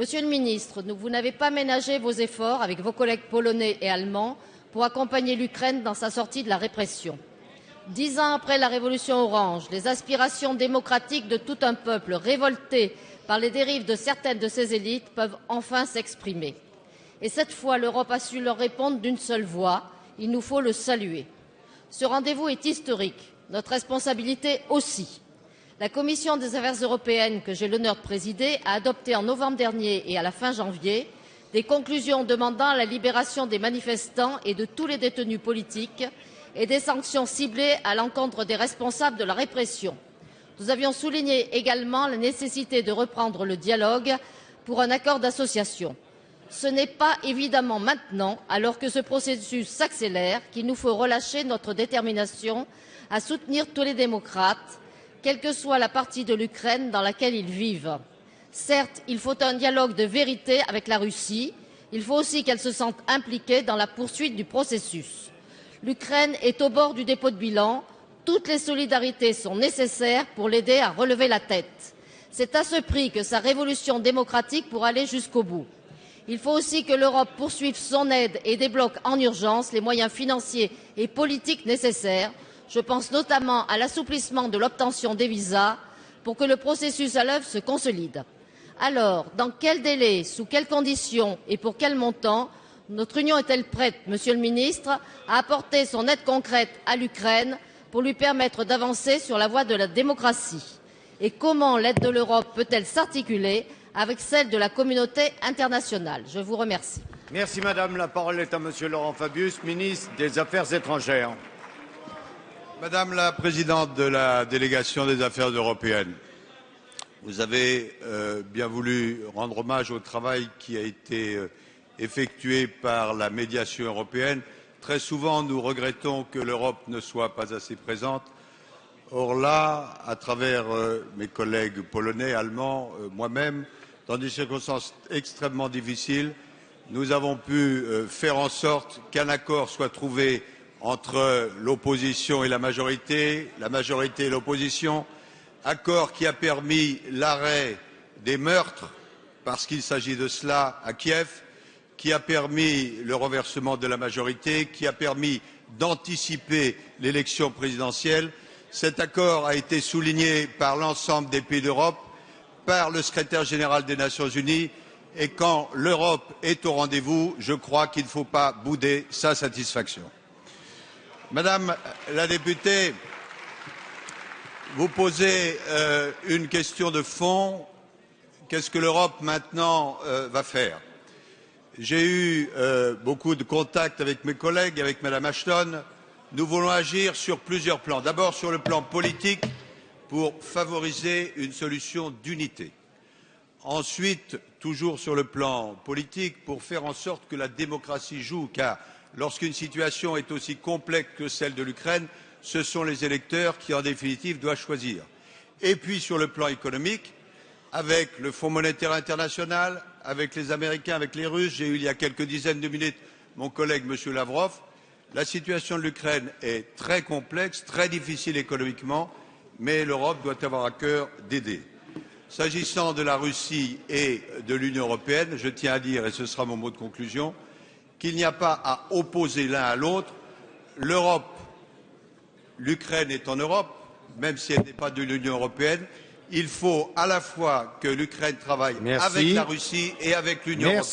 Monsieur le ministre, vous n'avez pas ménagé vos efforts avec vos collègues polonais et allemands pour accompagner l'Ukraine dans sa sortie de la répression. 10 ans après la révolution orange, les aspirations démocratiques de tout un peuple révolté par les dérives de certaines de ses élites peuvent enfin s'exprimer. Et cette fois, l'Europe a su leur répondre d'une seule voix. Il nous faut le saluer. Ce rendez-vous est historique, notre responsabilité aussi. La Commission des affaires européennes, que j'ai l'honneur de présider, a adopté en novembre dernier et à la fin janvier des conclusions demandant la libération des manifestants et de tous les détenus politiques et des sanctions ciblées à l'encontre des responsables de la répression. Nous avions souligné également la nécessité de reprendre le dialogue pour un accord d'association. Ce n'est pas évidemment maintenant, alors que ce processus s'accélère, qu'il nous faut relâcher notre détermination à soutenir tous les démocrates, quelle que soit la partie de l'Ukraine dans laquelle ils vivent. Certes, il faut un dialogue de vérité avec la Russie. Il faut aussi qu'elle se sente impliquée dans la poursuite du processus. L'Ukraine est au bord du dépôt de bilan. Toutes les solidarités sont nécessaires pour l'aider à relever la tête. C'est à ce prix que sa révolution démocratique pourra aller jusqu'au bout. Il faut aussi que l'Europe poursuive son aide et débloque en urgence les moyens financiers et politiques nécessaires. Je pense notamment à l'assouplissement de l'obtention des visas pour que le processus à l'œuvre se consolide. Alors, dans quel délai, sous quelles conditions et pour quel montant notre Union est-elle prête, Monsieur le Ministre, à apporter son aide concrète à l'Ukraine pour lui permettre d'avancer sur la voie de la démocratie? Et comment l'aide de l'Europe peut-elle s'articuler avec celle de la communauté internationale? Je vous remercie. Merci Madame. La parole est à Monsieur Laurent Fabius, ministre des Affaires étrangères. Madame la présidente de la délégation des affaires européennes, vous avez bien voulu rendre hommage au travail qui a été effectué par la médiation européenne. Très souvent, nous regrettons que l'Europe ne soit pas assez présente. Or là, à travers mes collègues polonais, allemands, moi-même, dans des circonstances extrêmement difficiles, nous avons pu faire en sorte qu'un accord soit trouvé entre l'opposition et la majorité et l'opposition, accord qui a permis l'arrêt des meurtres, parce qu'il s'agit de cela à Kiev, qui a permis le renversement de la majorité, qui a permis d'anticiper l'élection présidentielle. Cet accord a été souligné par l'ensemble des pays d'Europe, par le secrétaire général des Nations Unies, et quand l'Europe est au rendez-vous, je crois qu'il ne faut pas bouder sa satisfaction. Madame la députée, vous posez une question de fond. Qu'est-ce que l'Europe maintenant va faire? J'ai eu beaucoup de contacts avec mes collègues, avec Madame Ashton. Nous voulons agir sur plusieurs plans. D'abord sur le plan politique pour favoriser une solution d'unité. Ensuite, toujours sur le plan politique, pour faire en sorte que la démocratie joue, car lorsqu'une situation est aussi complexe que celle de l'Ukraine, ce sont les électeurs qui, en définitive, doivent choisir. Et puis, sur le plan économique, avec le Fonds monétaire international, avec les Américains, avec les Russes, j'ai eu il y a quelques dizaines de minutes mon collègue M. Lavrov, la situation de l'Ukraine est très complexe, très difficile économiquement, mais l'Europe doit avoir à cœur d'aider. S'agissant de la Russie et de l'Union européenne, je tiens à dire, et ce sera mon mot de conclusion, qu'il n'y a pas à opposer l'un à l'autre. L'Europe, l'Ukraine est en Europe, même si elle n'est pas de l'Union européenne. Il faut à la fois que l'Ukraine travaille avec la Russie et avec l'Union européenne.